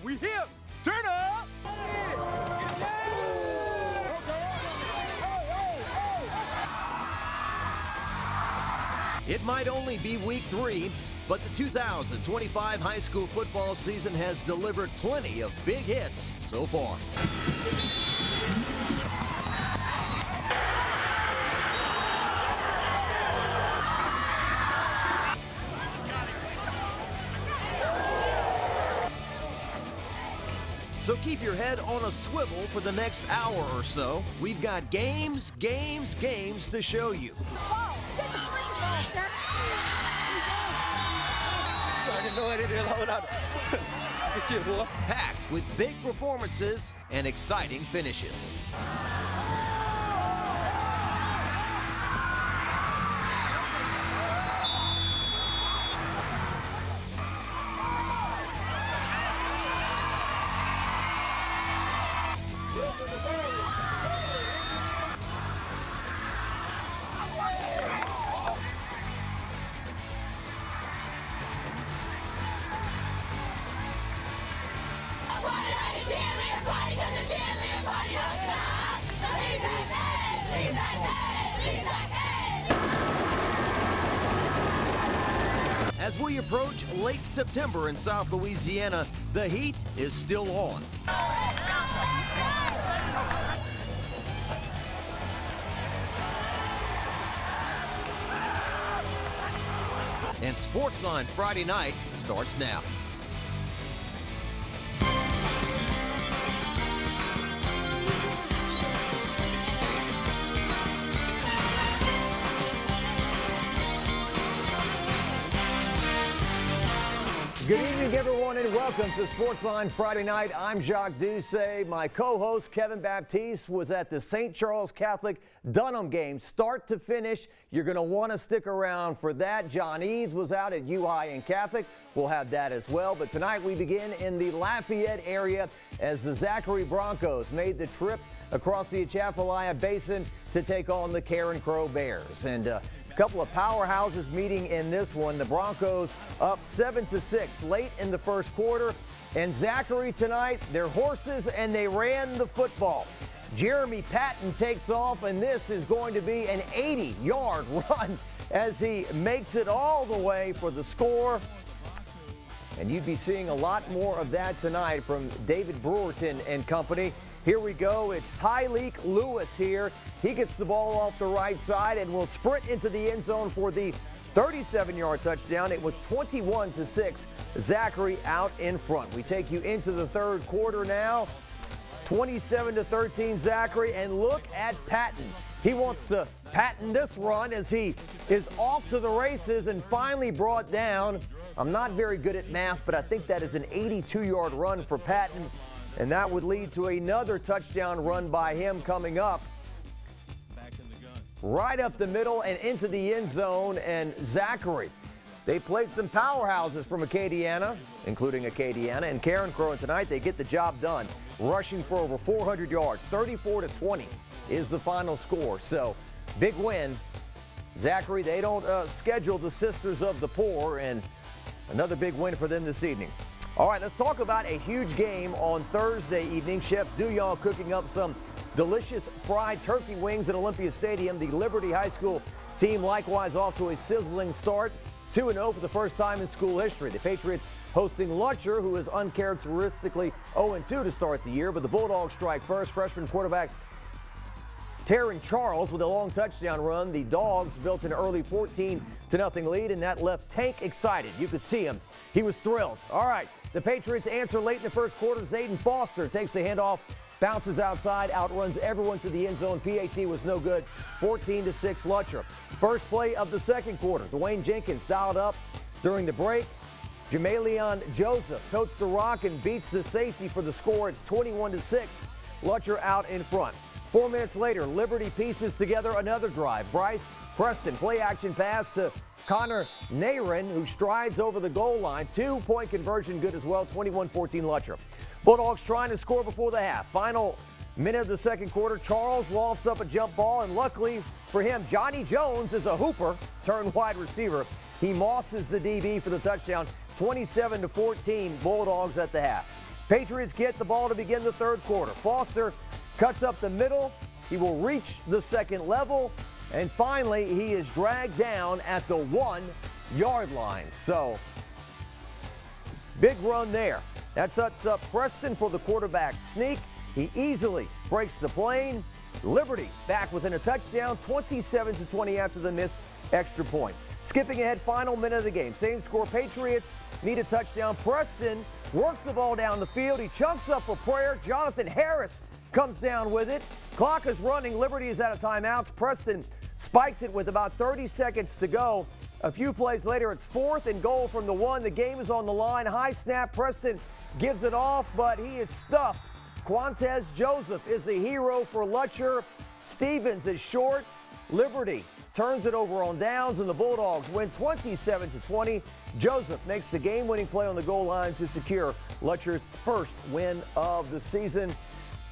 We here. Turn up. It might only be week 3, but the 2025 high school football season has delivered plenty of big hits so far. So keep your head on a swivel for the next hour or so. We've got games to show you. Packed with big performances and exciting finishes. As we approach late September in South Louisiana, the heat is still on. And Sportsline Friday night starts now. Good evening, everyone, and welcome to Sportsline Friday Night. I'm Jacques Doucet. My co-host, Kevin Baptiste, was at the St. Charles Catholic Dunham game, start to finish. You're going to want to stick around for that. John Eads was out at UI and Catholic. We'll have that as well. But tonight we begin in the Lafayette area as the Zachary Broncos made the trip across the Atchafalaya Basin to take on the Carencro Bears. And a couple of powerhouses meeting in this one. The Broncos up 7-6 late in the first quarter. And Zachary tonight, they're horses and they ran the football. Jeremy Patton takes off, and this is going to be an 80-yard run as he makes it all the way for the score. And you'd be seeing a lot more of that tonight from David Brewerton and company. Here we go. It's Tyleek Lewis here. He gets the ball off the right side and will sprint into the end zone for the 37-yard touchdown. It was 21-6. Zachary out in front. We take you into the third quarter now. 27-13 Zachary, and look at Patton. He wants to patent this run as he is off to the races and finally brought down. I'm not very good at math, but I think that is an 82-yard run for Patton, and that would lead to another touchdown run by him coming up. Right up the middle and into the end zone, and Zachary. They played some powerhouses from Acadiana, including Acadiana and Carencro, and tonight they get the job done, rushing for over 400 yards. 34-20 is the final score. So, big win. Zachary, they don't schedule the Sisters of the Poor, and another big win for them this evening. All right, let's talk about a huge game on Thursday evening. Chef Duyal cooking up some delicious fried turkey wings at Olympia Stadium. The Liberty High School team likewise off to a sizzling start. 2-0 for the first time in school history. The Patriots hosting Lutcher, who is uncharacteristically 0-2 to start the year, but the Bulldogs strike first. Freshman quarterback Taryn Charles with a long touchdown run. The Dogs built an early 14-0 lead, and that left Tank excited. You could see him. He was thrilled. All right, the Patriots answer late in the first quarter. Zayden Foster takes the handoff, bounces outside, outruns everyone to the end zone. PAT was no good. 14-6 Lutcher. First play of the second quarter. Dwayne Jenkins dialed up during the break. Jamalion Joseph totes the rock and beats the safety for the score. It's 21-6. Lutcher out in front. 4 minutes later, Liberty pieces together another drive. Bryce Preston, play action pass to Connor Naren, who strides over the goal line. 2-point conversion good as well. 21-14 Lutcher. Bulldogs trying to score before the half. Final minute of the second quarter. Charles lofts up a jump ball, and luckily for him, Johnny Jones is a hooper turned wide receiver. He mosses the DB for the touchdown. 27-14 Bulldogs at the half. Patriots get the ball to begin the third quarter. Foster cuts up the middle. He will reach the second level. And finally, he is dragged down at the 1-yard line. So, big run there. That sets up Preston for the quarterback sneak. He easily breaks the plane. Liberty back within a touchdown, 27-20 after the missed extra point. Skipping ahead, final minute of the game. Same score, Patriots need a touchdown. Preston works the ball down the field. He chunks up a prayer. Jonathan Harris comes down with it. Clock is running. Liberty is out of timeouts. Preston spikes it with about 30 seconds to go. A few plays later, it's 4th and goal from the 1. The game is on the line. High snap. Preston gives it off, but he is stuffed. Quantez Joseph is the hero for Lutcher. Stevens is short. Liberty turns it over on downs, and the Bulldogs win 27-20. Joseph makes the game-winning play on the goal line to secure Lutcher's first win of the season.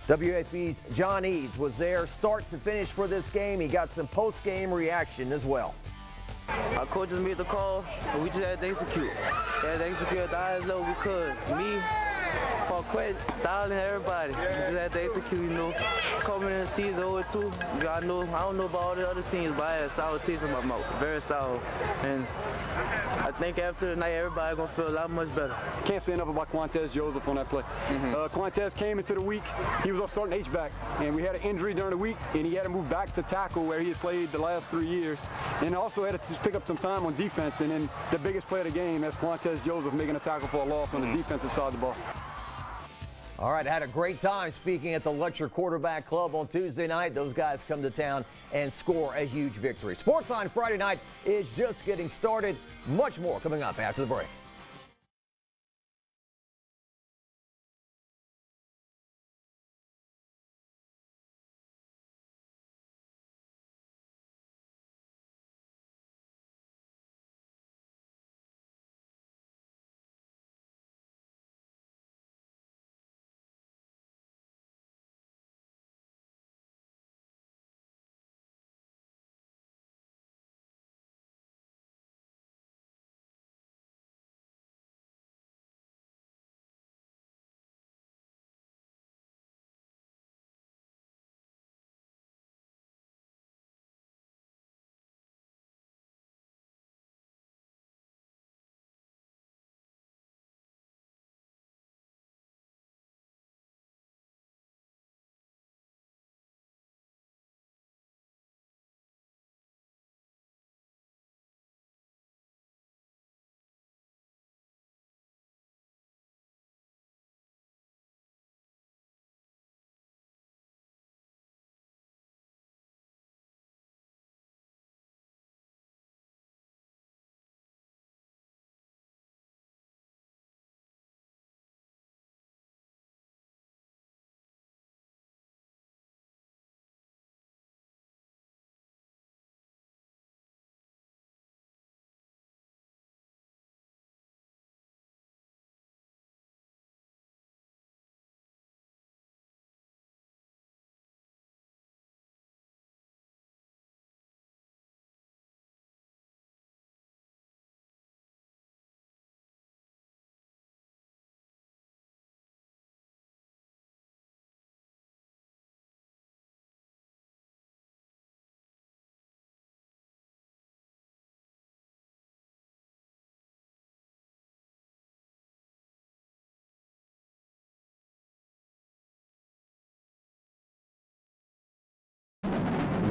WAFB's John Eads was there start to finish for this game. He got some post-game reaction as well. Our coaches made the call, and we just had to execute. We had to execute at the highest level we could. Me, Paul Quinn, Styling, everybody. We just had to execute, you know. Coming in the season 0-2, I don't know about all the other scenes, but I had a sour taste in my mouth, very sour. And I think after tonight, everybody gonna feel a lot much better. Can't say enough about Quantez Joseph on that play. Quantez came into the week, he was our starting H-back, and we had an injury during the week, and he had to move back to tackle where he had played the last 3 years, and also had to just pick up some time on defense. And then the biggest play of the game, that's Quantez Joseph making a tackle for a loss on the defensive side of the ball. All right, had a great time speaking at the Lutcher Quarterback Club on Tuesday night. Those guys come to town and score a huge victory. Sportsline Friday night is just getting started. Much more coming up after the break.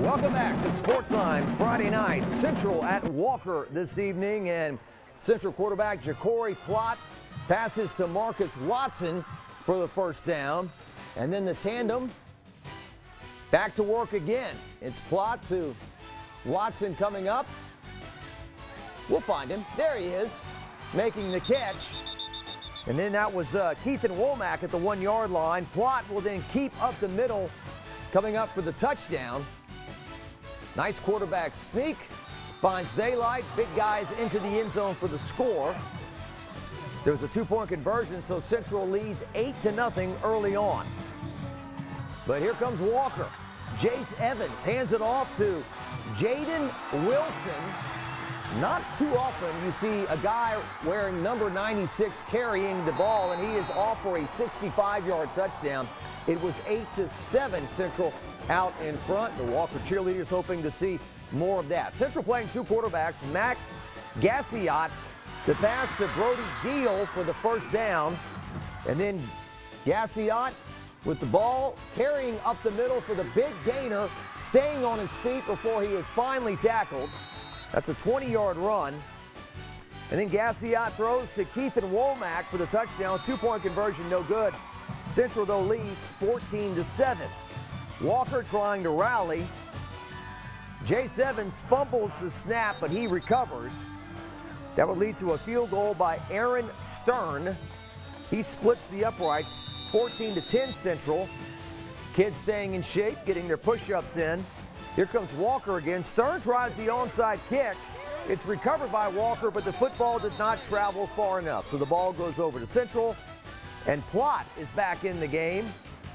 Welcome back to Sportsline Friday night. Central at Walker this evening, and Central quarterback Ja'Cory Plott passes to Marcus Watson for the first down. And then the tandem back to work again. It's Plott to Watson coming up. We'll find him. There he is, making the catch. And then that was Keithan Womack at the 1-yard line. Plott will then keep up the middle, coming up for the touchdown. Nice quarterback sneak, finds daylight, big guys into the end zone for the score. There was a 2-point conversion, so Central leads 8-0 early on. But here comes Walker. Jace Evans hands it off to Jaden Wilson. Not too often you see a guy wearing number 96 carrying the ball, and he is off for a 65-yard touchdown. It was 8-7 Central out in front. The Walker cheerleaders hoping to see more of that. Central playing two quarterbacks. Max Gassiot, the pass to Brody Deal for the first down. And then Gassiot with the ball carrying up the middle for the big gainer, staying on his feet before he is finally tackled. That's a 20-yard run. And then Gassiot throws to Keithan Womack for the touchdown. Two-point conversion, no good. Central, though, leads 14-7. Walker trying to rally. Jay Sevens fumbles the snap, but he recovers. That would lead to a field goal by Aaron Stern. He splits the uprights, 14-10 Central. Kids staying in shape, getting their push-ups in. Here comes Walker again. Stern tries the onside kick. It's recovered by Walker, but the football did not travel far enough. So the ball goes over to Central, and Plott is back in the game.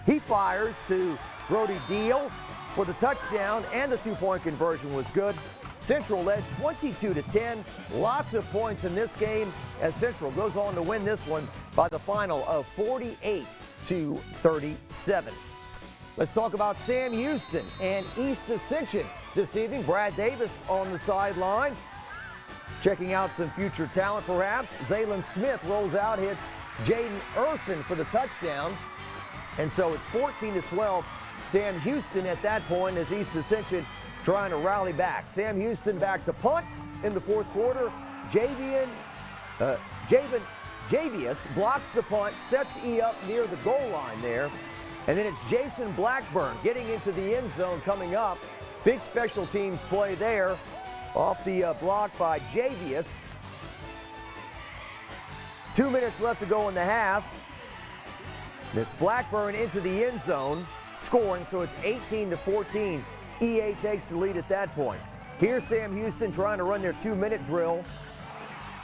He fires to Brody Deal for the touchdown, and the two-point conversion was good. Central led 22-10. Lots of points in this game as Central goes on to win this one by the final of 48-37. Let's talk about Sam Houston and East Ascension this evening. Brad Davis on the sideline, checking out some future talent perhaps. Zaylen Smith rolls out, hits Jaden Urson for the touchdown. And so it's 14-12. Sam Houston at that point as East Ascension trying to rally back. Sam Houston back to punt in the fourth quarter. Javius blocks the punt, sets E up near the goal line there. And then it's Jason Blackburn getting into the end zone coming up. Big special teams play there. Off the block by Javius. 2 minutes left to go in the half. And it's Blackburn into the end zone, scoring, so it's 18-14. EA takes the lead at that point. Here's Sam Houston trying to run their 2-minute drill.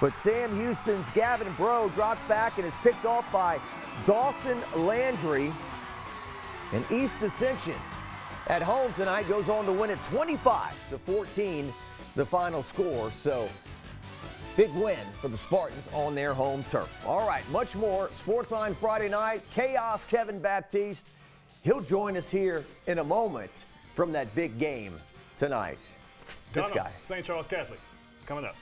But Sam Houston's Gavin Bro drops back and is picked off by Dawson Landry. And East Ascension at home tonight goes on to win it 25-14, the final score. So big win for the Spartans on their home turf. All right, much more. Sportsline Friday night. Chaos Kevin Baptiste. He'll join us here in a moment from that big game tonight. This guy. St. Charles Catholic coming up.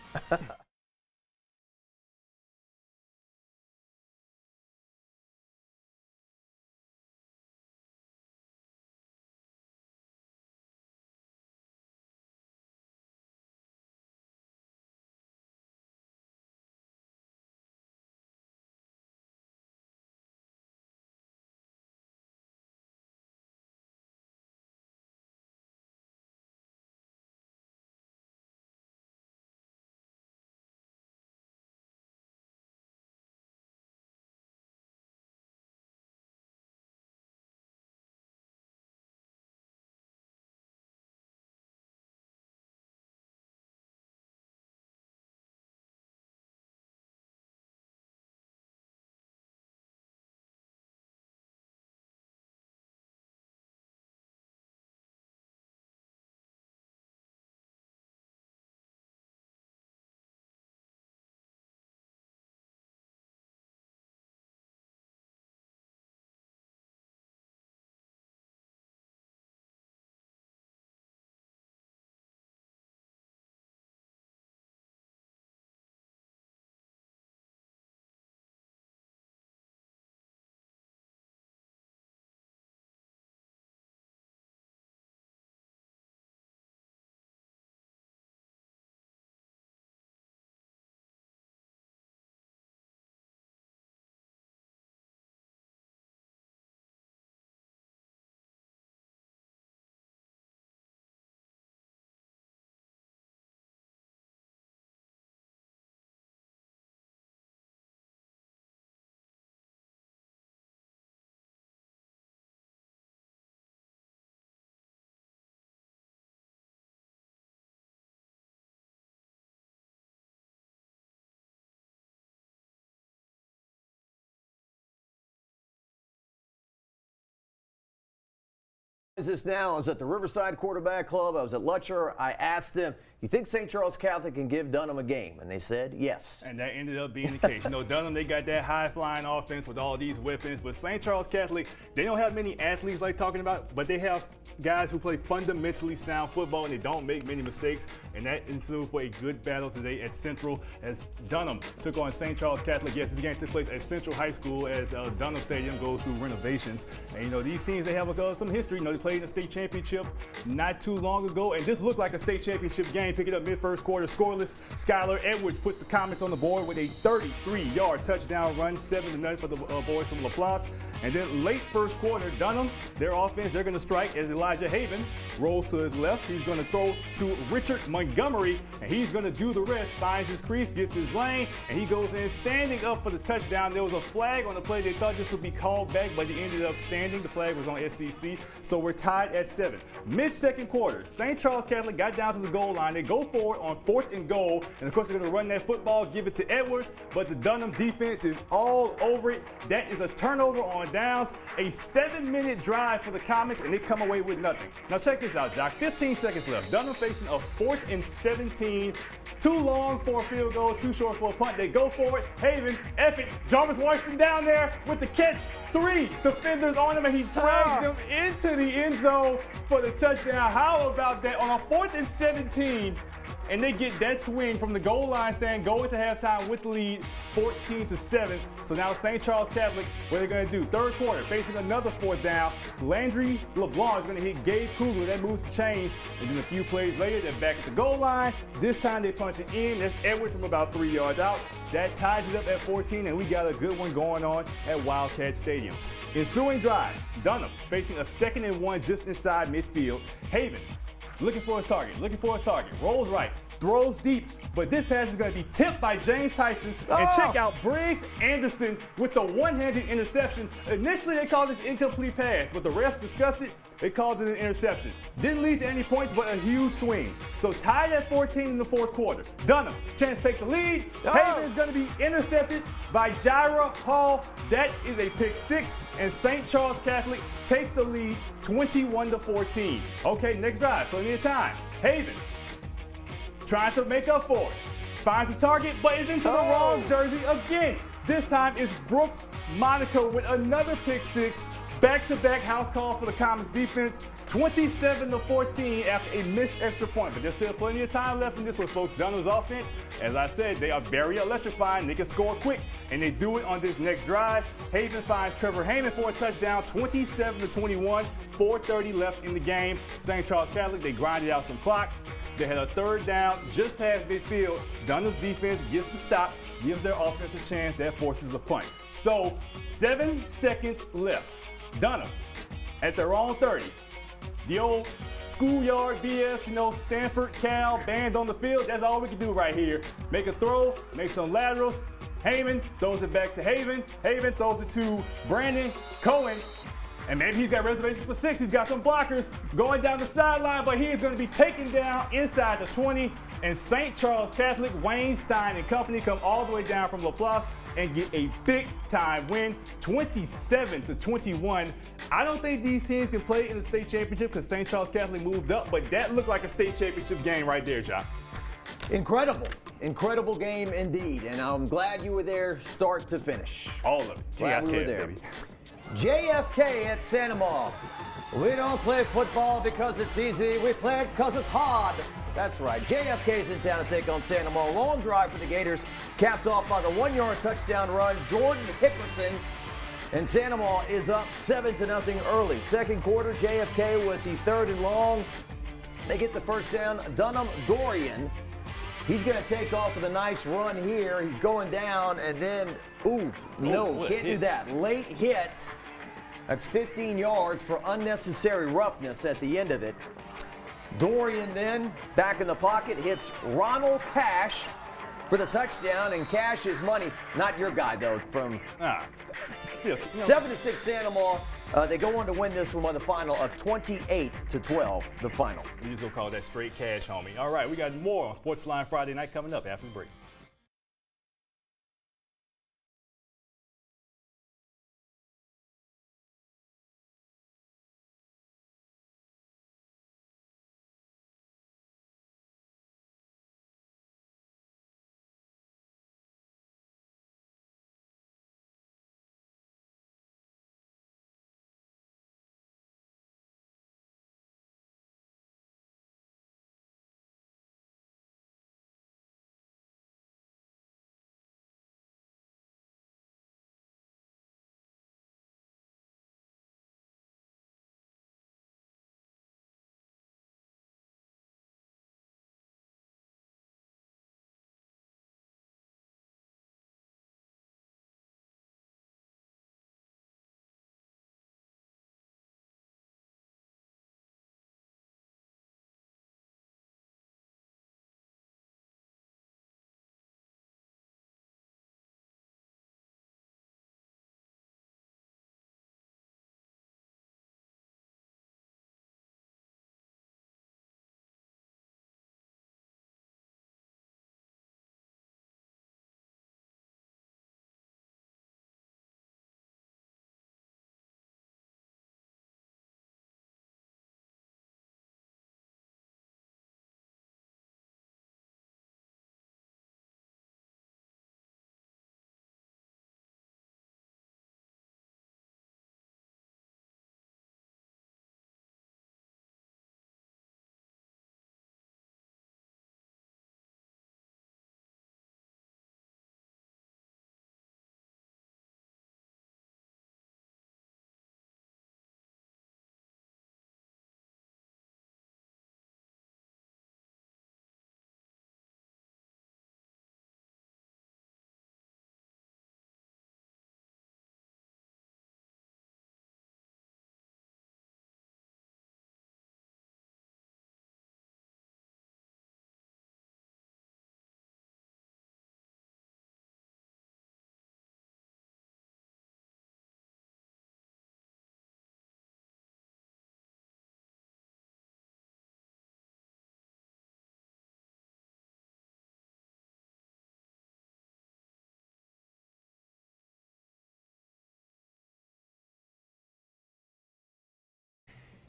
This now is at the Riverside Quarterback Club. I was at Lutcher. I asked them, you think St. Charles Catholic can give Dunham a game? And they said yes. And that ended up being the case. You know, Dunham, they got that high-flying offense with all these weapons, but St. Charles Catholic, they don't have many athletes like talking about, but they have guys who play fundamentally sound football, and they don't make many mistakes, and that ensued for a good battle today at Central as Dunham took on St. Charles Catholic. Yes, this game took place at Central High School as Dunham Stadium goes through renovations. And, you know, these teams, they have some history. You know, they played in the state championship not too long ago, and this looked like a state championship game. Pick it up mid-first quarter, scoreless. Skylar Edwards puts the Comets on the board with a 33-yard touchdown run, 7-0 for the boys from LaPlace. And then late first quarter, Dunham, their offense, they're going to strike as Elijah Haven rolls to his left. He's going to throw to Richard Montgomery, and he's going to do the rest. Finds his crease, gets his lane, and he goes in standing up for the touchdown. There was a flag on the play. They thought this would be called back, but he ended up standing. The flag was on SEC, so we're tied at 7. Mid-second quarter, St. Charles Catholic got down to the goal line. They go forward on 4th and goal, and of course they're going to run that football, give it to Edwards, but the Dunham defense is all over it. That is a turnover on downs, a 7-minute drive for the Comets, and they come away with nothing. Now check this out, Jock. 15 seconds left. Dunham facing a 4th and 17. Too long for a field goal, too short for a punt. They go for it. Haven, Epic, Jarvis Washington down there with the catch. 3 defenders on him, and he drags them into the end zone for the touchdown. How about that? On a 4th and 17, and they get that swing from the goal line stand, go into halftime with the lead, 14-7. So now St. Charles Catholic, what are they going to do? Third quarter, facing another 4th down. Landry LeBlanc is going to hit Gabe Kugler. That moves the chains. And then a few plays later, they're back at the goal line. This time they punch it in. That's Edwards from about 3 yards out. That ties it up at 14, and we got a good one going on at Wildcat Stadium. Ensuing drive, Dunham facing a 2nd and 1 just inside midfield. Haven looking for his target, rolls right, throws deep, but this pass is going to be tipped by James Tyson. And check out Briggs Anderson with the one-handed interception. Initially, they called this incomplete pass, but the refs discussed it. They called it an interception. Didn't lead to any points, but a huge swing. So tied at 14 in the 4th quarter. Dunham, chance to take the lead. Haven is going to be intercepted by Jaira Hall. That is a pick 6, and St. Charles Catholic takes the lead 21-14. Okay, next drive, plenty of time. Haven trying to make up for it. Finds the target, but is into the wrong jersey again. This time it's Brooks Monaco with another pick 6. Back-to-back house call for the Comets defense, 27-14 after a missed extra point. But there's still plenty of time left in this one, folks. Dunham's offense, as I said, they are very electrifying. They can score quick, and they do it on this next drive. Haven finds Trevor Heyman for a touchdown, 27-21, 4:30 left in the game. St. Charles Catholic, they grinded out some clock. They had a 3rd down just past midfield. Dunham's defense gets the stop, gives their offense a chance. That forces a punt. So 7 seconds left. Dunham at their own 30. The old schoolyard BS, you know, Stanford, Cal, band on the field. That's all we can do right here. Make a throw, make some laterals. Heyman throws it back to Haven. Haven throws it to Brandon Cohen. And maybe he's got reservations for 6. He's got some blockers going down the sideline, but he is going to be taken down inside the 20. And St. Charles Catholic, Wayne Stein and company come all the way down from LaPlace and get a big-time win, 27-21. I don't think these teams can play in the state championship because St. Charles Catholic moved up, but that looked like a state championship game right there, John. Incredible game indeed, and I'm glad you were there start to finish. All of it. Glad we were there. Baby. JFK at Santa Maria. We don't play football because it's easy. We play it because it's hard. That's right. JFK's in town to take on Santa Maria. Long drive for the Gators, capped off by the 1-yard touchdown run. Jordan Hickerson. And Santa Maria is up 7-0 early. 2nd quarter, JFK with the 3rd and long. They get the first down. Dunham Dorian. He's going to take off with a nice run here. He's going down, and then, can't do that. Late hit. That's 15 yards for unnecessary roughness at the end of it. Dorian then, back in the pocket, hits Ronald Cash for the touchdown, and Cash is money. Not your guy, though, from 7-6 Santa Maria. They go on to win this one by the final of 28-12, the final. We just gonna call that straight cash, homie. All right, we got more on Sportsline Friday night coming up after the break.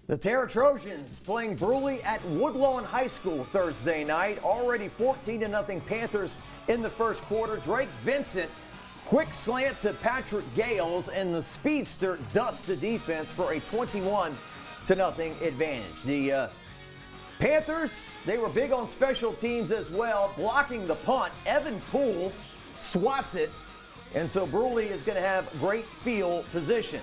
The Terra Trojans playing Brusly at Woodlawn High School Thursday night. Already 14-0 Panthers in the first quarter. Drake Vincent, quick slant to Patrick Gales, and the speedster dusts the defense for a 21-0 advantage. The Panthers, they were big on special teams as well, blocking the punt. Evan Poole swats it, and so Brusly is going to have great field position.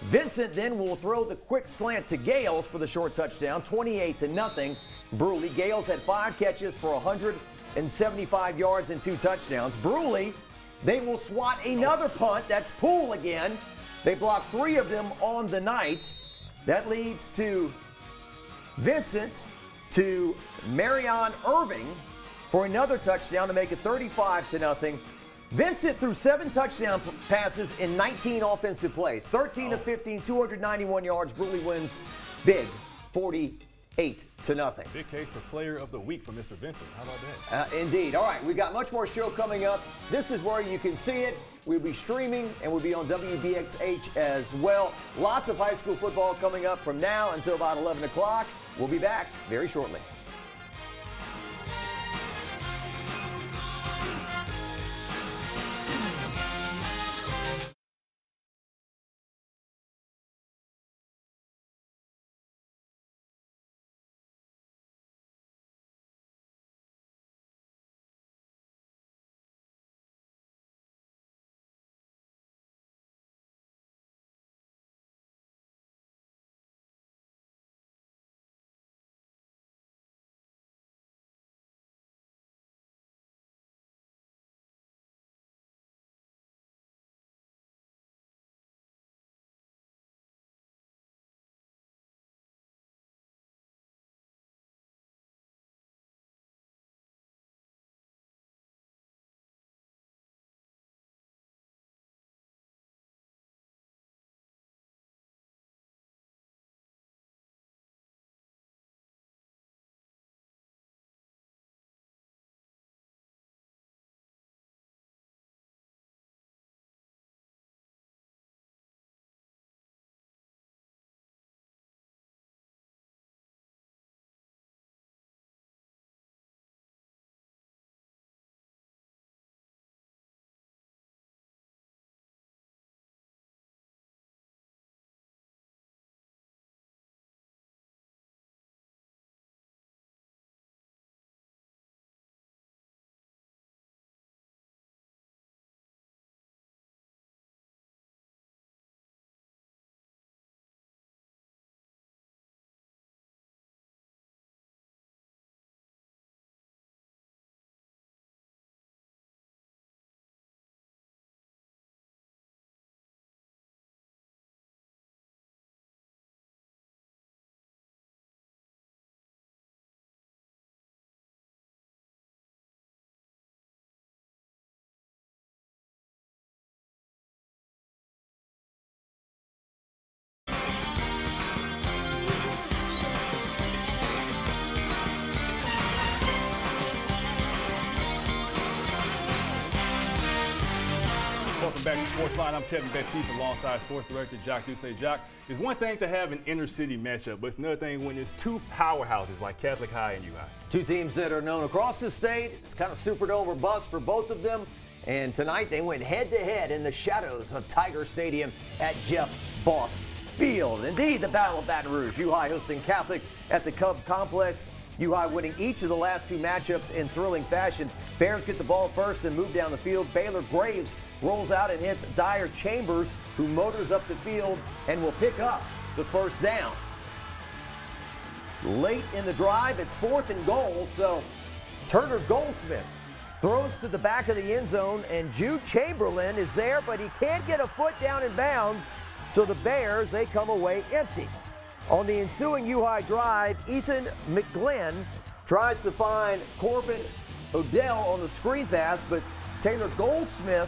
Vincent then will throw the quick slant to Gales for the short touchdown, 28-0 Brusly. Gales had 5 catches for 175 yards and 2 touchdowns. Brusly, they will swat another punt. That's Poole again. They block 3 of them on the night. That leads to Vincent to Marion Irving for another touchdown to make it 35-0. Vincent threw 7 touchdown passes in 19 offensive plays. 13 of 15, 291 yards. Brusly wins big, 48-0. Big case for player of the week for Mr. Vincent. How about that? Indeed. All right, we've got much more show coming up. This is where you can see it. We'll be streaming and we'll be on WBXH as well. Lots of high school football coming up from now until about 11 o'clock. We'll be back very shortly. Welcome back to Sportsline. I'm Kevin Baptiste alongside Sports Director Jacques Doucet. Jacques, it's one thing to have an inner city matchup, but it's another thing when it's 2 powerhouses like Catholic High and UI. 2 teams that are known across the state. It's kind of Superdome or bust for both of them. And tonight they went head-to-head in the shadows of Tiger Stadium at Jeff Boss Field. Indeed, the Battle of Baton Rouge. UI hosting Catholic at the Cub Complex. UI winning each of the last 2 matchups in thrilling fashion. Bears get the ball first and move down the field. Baylor Graves rolls out and hits Dyer Chambers, who motors up the field and will pick up the first down. Late in the drive, it's 4th and goal, so Turner Goldsmith throws to the back of the end zone, and Jude Chamberlain is there, but he can't get a foot down in bounds, so the Bears, they come away empty. On the ensuing UI drive, Ethan McGlen tries to find Corbin Odell on the screen pass, but Taylor Goldsmith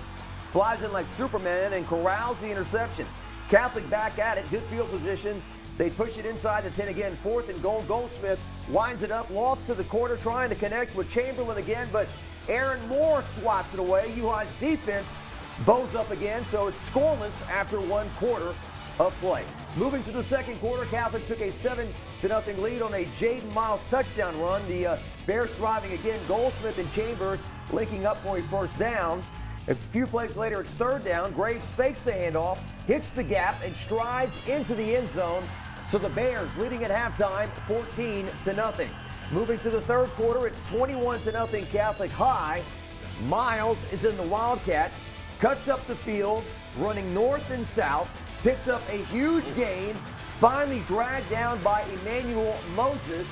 flies in like Superman and corrals the interception. Catholic back at it, good field position. They push it inside the 10 again, 4th and goal. Goldsmith winds it up, lost to the corner, trying to connect with Chamberlain again, but Aaron Moore swats it away. UI's defense bows up again, so it's scoreless after 1 quarter. of play. Moving to the second quarter, Catholic took a 7-0 lead on a Jaden Miles touchdown run. The Bears driving again. Goldsmith and Chambers linking up for a first down. A few plays later, it's third down. Graves fakes the handoff, hits the gap, and strides into the end zone. So the Bears leading at halftime, 14-0. Moving to the third quarter, it's 21-0 Catholic high. Miles is in the Wildcat, cuts up the field, running north and south, picks up a huge gain, finally dragged down by Emmanuel Moses,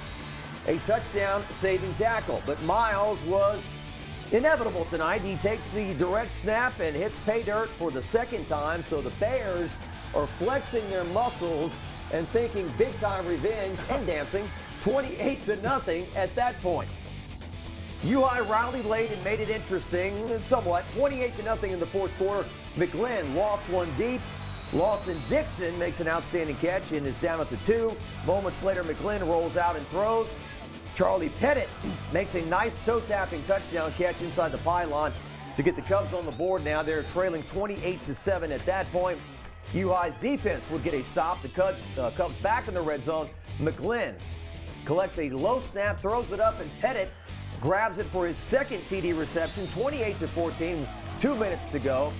a touchdown-saving tackle. But Miles was inevitable tonight. He takes the direct snap and hits pay dirt for the second time, so the Bears are flexing their muscles and thinking big-time revenge and dancing. 28-0 at that point. UI rallied late and made it interesting somewhat. 28-0 in the fourth quarter. McGlen lost one deep. Lawson-Dixon makes an outstanding catch and is down at the 2. Moments later, McGlen rolls out and throws. Charlie Pettit makes a nice toe-tapping touchdown catch inside the pylon to get the Cubs on the board now. They're trailing 28-7 at that point. UI's defense would get a stop. The Cubs back in the red zone. McGlen collects a low snap, throws it up, and Pettit grabs it for his second TD reception. 28-14, 2 minutes to go.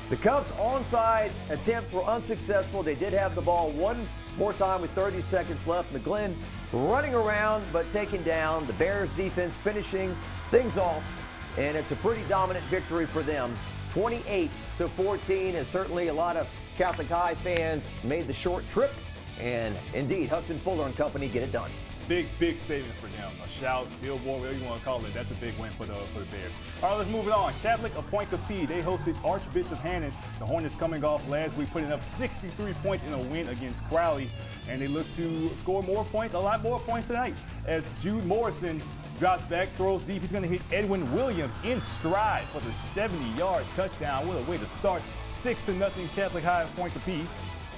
The Cubs' onside attempts were unsuccessful. They did have the ball one more time with 30 seconds left. McGlen running around but taken down. The Bears defense finishing things off, and it's a pretty dominant victory for them. 28-14, and certainly a lot of Catholic High fans made the short trip, and indeed, Hudson Fuller and company get it done. Big statement for them. A shout, billboard, whatever you want to call it. That's a big win for the Bears. All right, let's move it on. Catholic Appointee. They hosted Archbishop Haynes. The Hornets coming off last week, putting up 63 points in a win against Crowley. And they look to score more points, a lot more points tonight. As Jude Morrison drops back, throws deep. He's going to hit Edwin Williams in stride for the 70-yard touchdown. What a way to start. 6-0 Catholic High Appointee.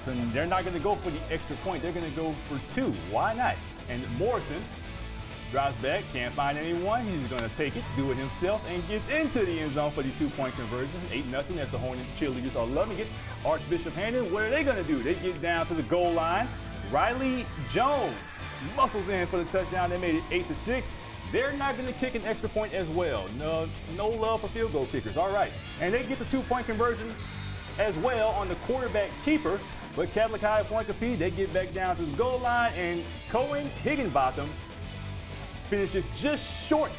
And they're not going to go for the extra point. They're going to go for 2. Why not? And Morrison drops back, can't find anyone. He's going to take it, do it himself, and gets into the end zone for the 2-point conversion. 8-0 as the Hornets cheerleaders are loving it. Archbishop Haynes, what are they going to do? They get down to the goal line. Riley Jones muscles in for the touchdown. They made it 8-6. They're not going to kick an extra point as well. No love for field goal kickers. All right. And they get the 2-point conversion as well on the quarterback keeper. But Catholic High Appointee, they get back down to the goal line, and Cohen Higginbotham finishes just short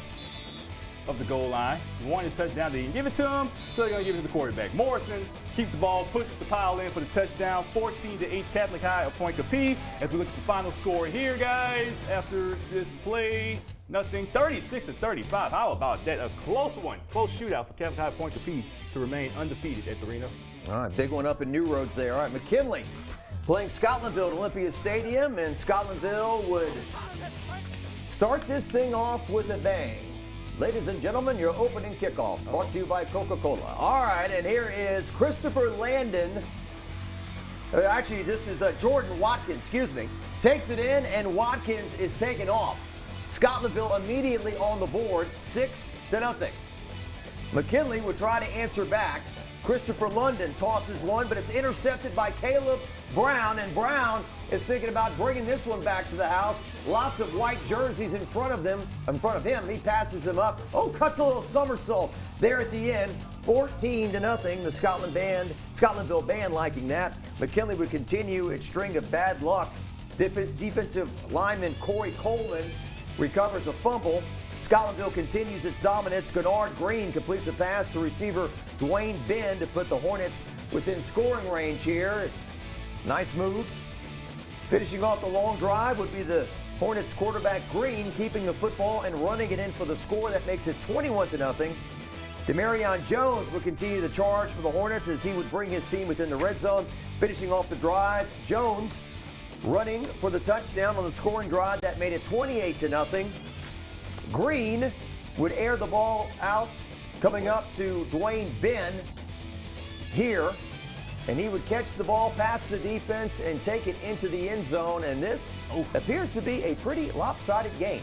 of the goal line. Wanted a touchdown, they didn't give it to him, so they're going to give it to the quarterback. Morrison keeps the ball, pushes the pile in for the touchdown. 14-8 Catholic High Appointee. As we look at the final score here, guys, after this play, nothing, 36-35. How about that? A close one, close shootout for Catholic High Appointee to remain undefeated at the arena. All right, big one up in New Roads there. All right, McKinley playing Scotlandville at Olympia Stadium, and Scotlandville would start this thing off with a bang. Ladies and gentlemen, your opening kickoff brought to you by Coca-Cola. All right, and here is Christopher Landon. Actually, this is Jordan Watkins, excuse me. Takes it in, and Watkins is taken off. Scotlandville immediately on the board, 6-0. McKinley would try to answer back. Christopher London tosses one, but it's intercepted by Caleb Brown, and Brown is thinking about bringing this one back to the house. Lots of white jerseys in front of him. He passes them up. Oh, cuts a little somersault there at the end. 14-0. The Scotlandville band liking that. McKinley would continue its string of bad luck. Defensive lineman Corey Coleman recovers a fumble. Scotlandville continues its dominance. Gennard Green completes a pass to receiver Dwayne Benn to put the Hornets within scoring range here. Nice moves. Finishing off the long drive would be the Hornets quarterback Green, keeping the football and running it in for the score that makes it 21-0. Demarion Jones would continue the charge for the Hornets as he would bring his team within the red zone. Finishing off the drive, Jones running for the touchdown on the scoring drive that made it 28-0. Green would air the ball out, coming up to Dwayne Benn here, and he would catch the ball past the defense and take it into the end zone, and this appears to be a pretty lopsided game.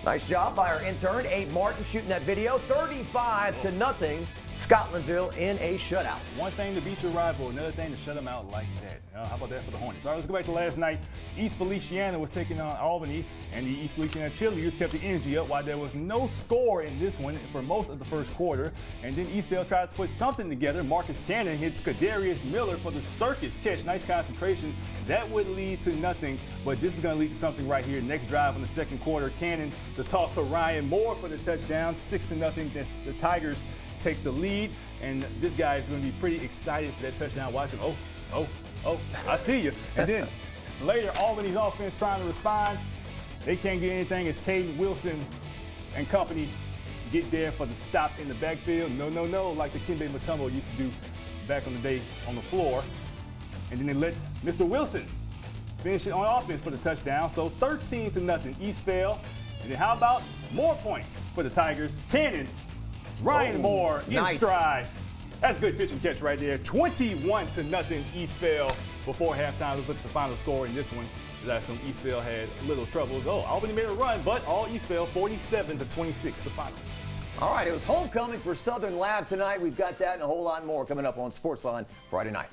Nice job by our intern, Abe Martin, shooting that video. 35-0, Scotlandville in a shutout. One thing to beat your rival, another thing to shut them out like that. How about that for the Hornets? All right, let's go back to last night. East Feliciana was taking on Albany, and the East Feliciana cheerleaders kept the energy up while there was no score in this one for most of the first quarter. And then Eastvale tries to put something together. Marcus Cannon hits Kadarius Miller for the circus catch. Nice concentration. That would lead to nothing, but this is going to lead to something right here. Next drive in the second quarter, Cannon, the toss to Ryan Moore for the touchdown, 6-0. The Tigers take the lead, and this guy is going to be pretty excited for that touchdown. Watch him. Oh, I see you. And then later, Albany's offense trying to respond. They can't get anything as Caden Wilson and company get there for the stop in the backfield. No, like the Kimbe Mutombo used to do back on the day on the floor. And then they let Mr. Wilson finish it on offense for the touchdown. So 13-0, Eastvale. And then how about more points for the Tigers? Cannon, Ryan Moore in stride. That's good pitch and catch right there. 21-0 Eastvale before halftime. Let's look at the final score in this one. Last time Eastvale had little troubles. Albany made a run, but all Eastvale 47-26 the final. All right, it was homecoming for Southern Lab tonight. We've got that and a whole lot more coming up on Sportsline Friday night.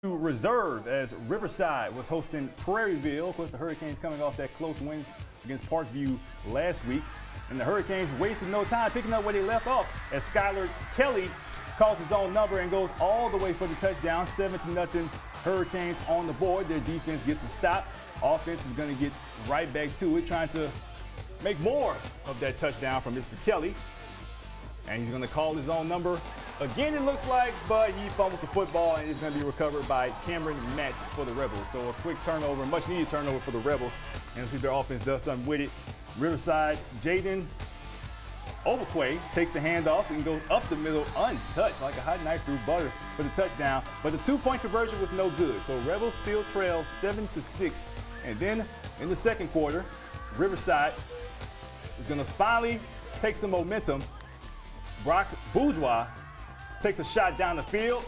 Reserve as Riverside was hosting Prairieville. Of course, the Hurricanes coming off that close win against Parkview last week. And the Hurricanes wasted no time picking up where they left off as Skylar Kelly calls his own number and goes all the way for the touchdown. 7-0 Hurricanes on the board. Their defense gets a stop. Offense is going to get right back to it, trying to make more of that touchdown from Mr. Kelly. And he's going to call his own number again, it looks like, but he fumbles the football and it's going to be recovered by Cameron Matt for the Rebels. So a quick turnover, much needed turnover for the Rebels. And let's see if their offense does something with it. Riverside, Jaden Obakwe takes the handoff and goes up the middle untouched like a hot knife through butter for the touchdown. But the two-point conversion was no good. So Rebels still trail 7-6. And then in the second quarter, Riverside is going to finally take some momentum. Brock Bourgeois takes a shot down the field,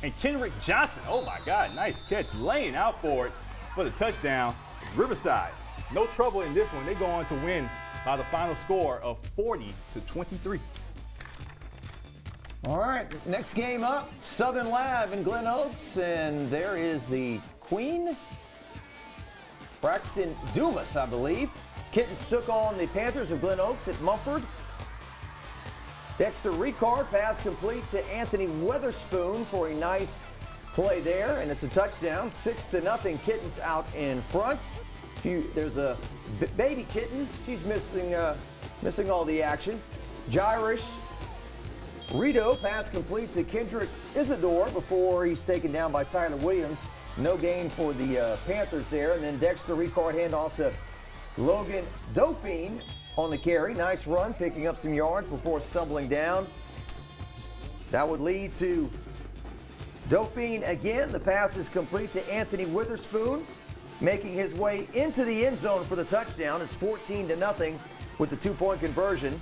and Kenrick Johnson, oh my God, nice catch, laying out for it for the touchdown. Riverside, no trouble in this one. They go on to win by the final score of 40-23. All right, next game up, Southern Lab in Glen Oaks, and there is the Queen, Braxton Dumas, I believe. Kittens took on the Panthers of Glen Oaks at Mumford. Dexter Ricard, pass complete to Anthony Weatherspoon for a nice play there, and it's a touchdown. 6-0, Kittens out in front. There's a baby kitten. She's missing missing all the action. Jairish Rito, pass complete to Kendrick Isidore before he's taken down by Tyler Williams. No gain for the Panthers there. And then Dexter Ricard handoff to Logan Dauphine on the carry. Nice run, picking up some yards before stumbling down. That would lead to Dauphine again. The pass is complete to Anthony Witherspoon, making his way into the end zone for the touchdown. It's 14-0 with the 2-point conversion.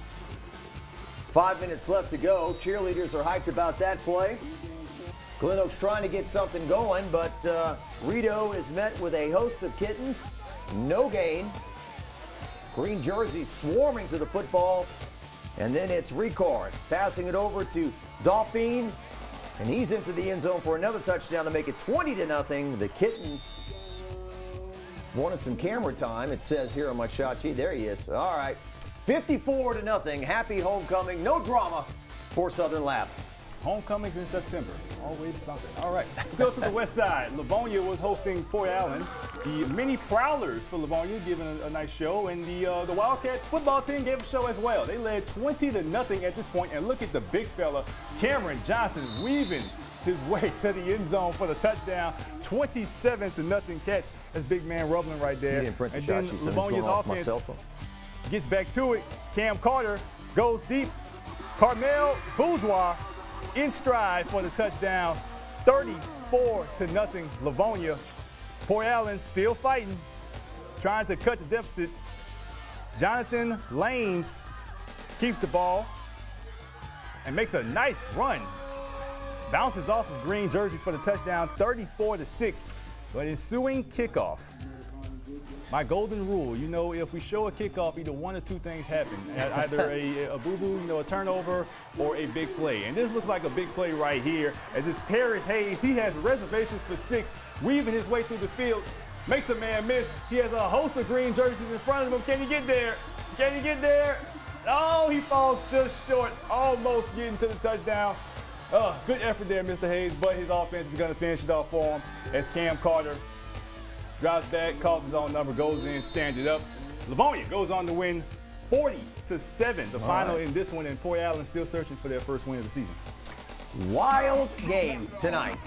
5 minutes left to go. Cheerleaders are hyped about that play. Glen Oaks trying to get something going, but Rito is met with a host of kittens. No gain. Green jerseys swarming to the football. And then it's Ricard passing it over to Dauphine. And he's into the end zone for another touchdown to make it 20-0. The Kittens wanted some camera time. It says here on my shot sheet. There he is. All right. 54-0. Happy homecoming. No drama for Southern Lab. Homecomings in September. Always something. All right. Still to the west side. Livonia was hosting Port Allen. The mini Prowlers for Livonia giving a nice show. And the Wildcat football team gave a show as well. They led 20-0 at this point. And look at the big fella, Cameron Johnson, weaving his way to the end zone for the touchdown. 27-0 catch. That's big man rubbling right there. And then Livonia's offense gets back to it. Cam Carter goes deep. Carmel Bourgeois in stride for the touchdown. 34-0 Livonia. Port Allen still fighting, trying to cut the deficit. Jonathan Lanes keeps the ball and makes a nice run. Bounces off of green jerseys for the touchdown, 34-6. But ensuing kickoff. My golden rule, you know, if we show a kickoff, either one or two things happen. Either a boo-boo, you know, a turnover, or a big play. And this looks like a big play right here. As this Paris Haynes, he has reservations for 6, weaving his way through the field, makes a man miss. He has a host of green jerseys in front of him. Can he get there? Can he get there? Oh, he falls just short, almost getting to the touchdown. Good effort there, Mr. Hayes, but his offense is going to finish it off for him as Cam Carter drops back, calls his own number, goes in, stands it up. Livonia goes on to win 40-7. The final in this one, and Port Allen still searching for their first win of the season. Wild game tonight.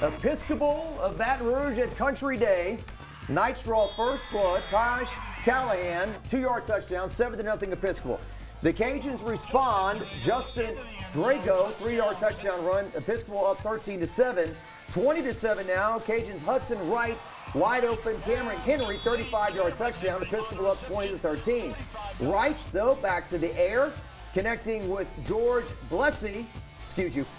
Episcopal of Baton Rouge at Country Day. Nite draw first blood. Taj Callahan, 2-yard touchdown, 7-0 Episcopal. The Cajuns respond. Justin Drago, 3-yard touchdown run. Episcopal up 13-7. 20-7 now. Cajuns Hudson Wright wide open. Cameron Henry 35-yard touchdown. Episcopal up 20-13. Wright though back to the air, connecting with George Blessy.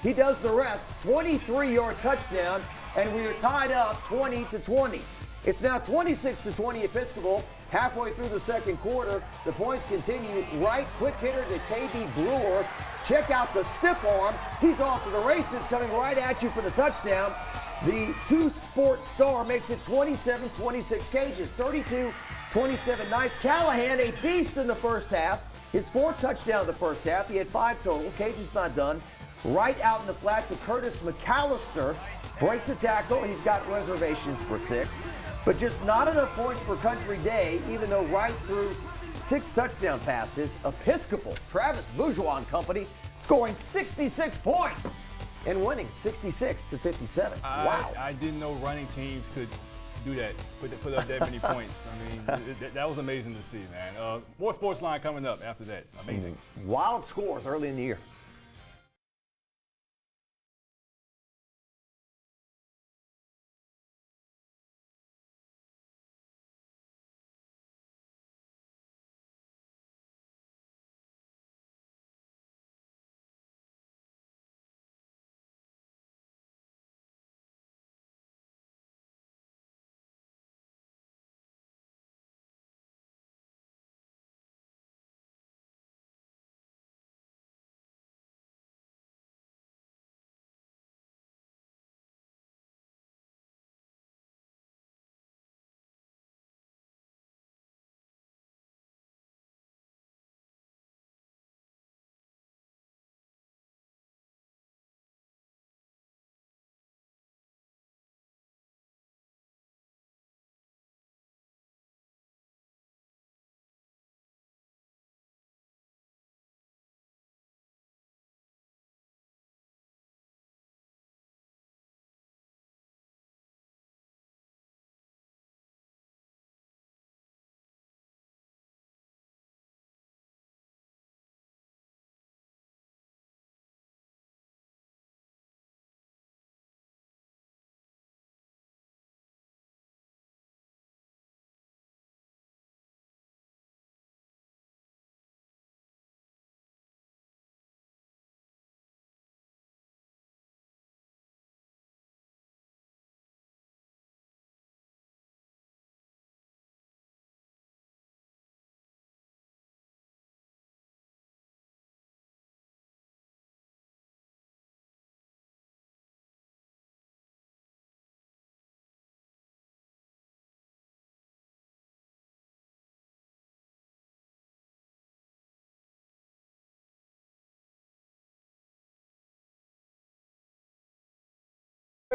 He does the rest. 23-yard touchdown, and we are tied up 20-20. It's now 26-20 Episcopal. Halfway through the second quarter, the points continue. Wright, quick hitter to KB Brewer. Check out the stiff arm. He's off to the races, coming right at you for the touchdown. The two-sport star makes it 27-26 Cajuns. 32-27 Knights. Callahan, a beast in the first half. His 4th touchdown of the first half. He had 5 total. Cajuns not done. Right out in the flat to Curtis McAllister. Breaks a tackle. He's got reservations for 6. But just not enough points for Country Day, even though Wright threw 6 touchdown passes. Episcopal, Travis Bourgeois and company, scoring 66 points and winning 66-57. Wow. I didn't know running teams could do that, put up that many points. I mean, that was amazing to see, man. More Sportsline coming up after that. Amazing. Wild scores early in the year.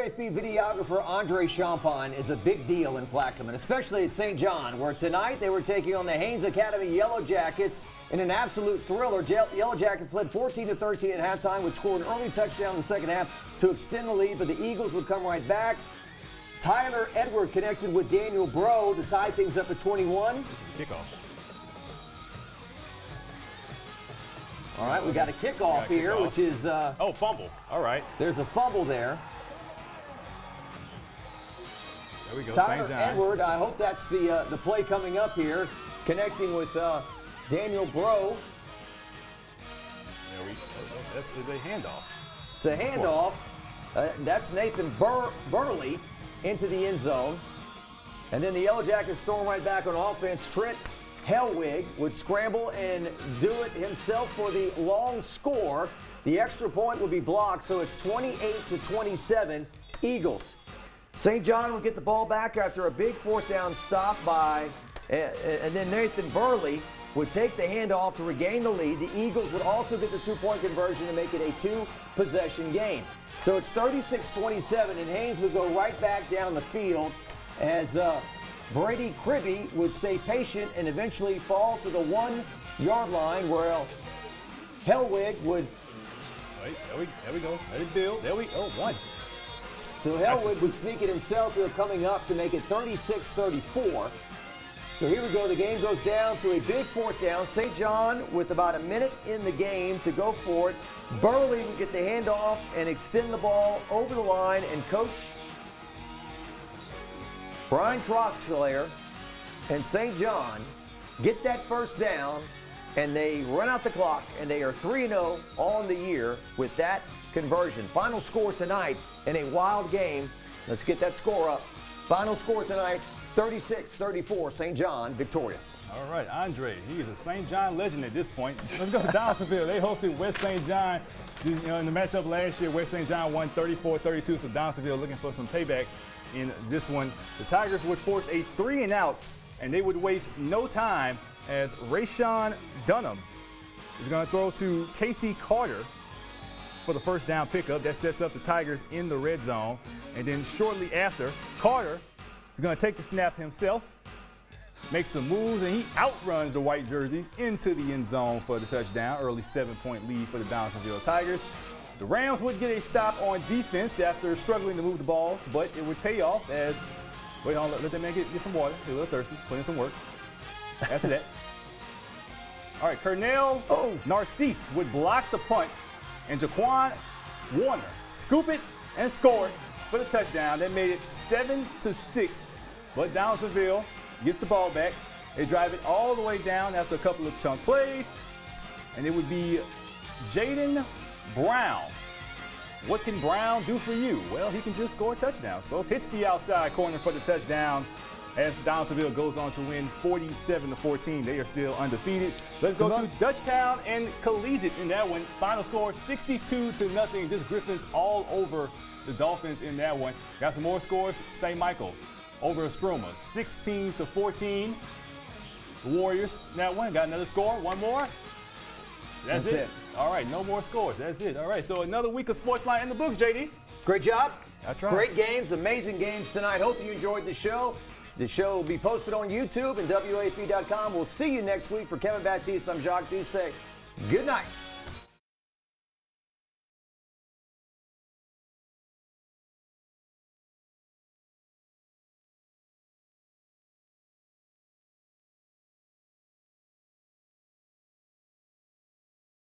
WAFB videographer Andre Champagne is a big deal in Plaquemine, especially at St. John, where tonight they were taking on the Haynes Academy Yellow Jackets in an absolute thriller. Yellow Jackets led 14-13 at halftime, would score an early touchdown in the second half to extend the lead, but the Eagles would come right back. Tyler Edward connected with Daniel Bro to tie things up at 21. This is a kickoff. All right, we got a kickoff here, which is... oh, fumble. All right. There's a fumble there. There we go, Tyler St. John. Edward, I hope that's the play coming up here, connecting with Daniel Bro. There we go. That's a handoff. It's a handoff. That's Nathan Burley into the end zone. And then the Yellow Jackets storm right back on offense. Trent Hellwig would scramble and do it himself for the long score. The extra point would be blocked, so it's 28-27 Eagles. St. John would get the ball back after a big fourth down stop by, and then Nathan Burley would take the handoff to regain the lead. The Eagles would also get the two-point conversion to make it a two-possession game. So it's 36-27, and Haynes would go right back down the field as Brady Cribby would stay patient and eventually fall to the 1-yard line where Hellwig would... Wait, there we go. Let it build. There we go. One. So Hellwig would sneak it himself here coming up to make it 36-34. So here we go. The game goes down to a big fourth down. St. John with about a minute in the game to go for it. Burley would get the handoff and extend the ball over the line, and Coach Brian Troxler and St. John get that first down, and they run out the clock, and they are 3-0 on the year with that conversion. Final score tonight in a wild game. Let's get that score up. Final score tonight, 36-34, St. John victorious. All right, Andre, he is a St. John legend at this point. Let's go to Donaldsonville. They hosted West St. John in the matchup last year. West St. John won 34-32, so Donaldsonville looking for some payback in this one. The Tigers would force a 3-and-out, and they would waste no time as Rayshawn Dunham is going to throw to Casey Carter for the first down pickup. That sets up the Tigers in the red zone. And then shortly after, Carter is going to take the snap himself, make some moves, and he outruns the white jerseys into the end zone for the touchdown. Early 7-point lead for the Donaldsonville Tigers. The Rams would get a stop on defense after struggling to move the ball, but it would pay off as, wait on, let that man get some water. He's a little thirsty, put in some work. After that. All right, Cornell Narcisse would block the punt, and Jaquan Warner scoop it and score it for the touchdown. That made it 7-6, but Donaldsonville gets the ball back. They drive it all the way down after a couple of chunk plays, and it would be Jaden Brown. What can Brown do for you? Well, he can just score touchdowns, folks. Hits the outside corner for the touchdown as Donaldsonville goes on to win 47-14. They are still undefeated. Let's go to Dutchtown and Collegiate in that one. Final score 62-0. Just Griffins all over the Dolphins in that one. Got some more scores. St. Michael over Eskruma 16-14. The Warriors in that one. Got another score. One more. That's it. All right, no more scores. That's it. All right, so another week of Sportsline in the books, JD. Great job. That's right. Great games, amazing games tonight. Hope you enjoyed the show. The show will be posted on YouTube and WAFB.com. We'll see you next week. For Kevin Baptiste, I'm Jacques Doucet. Good night.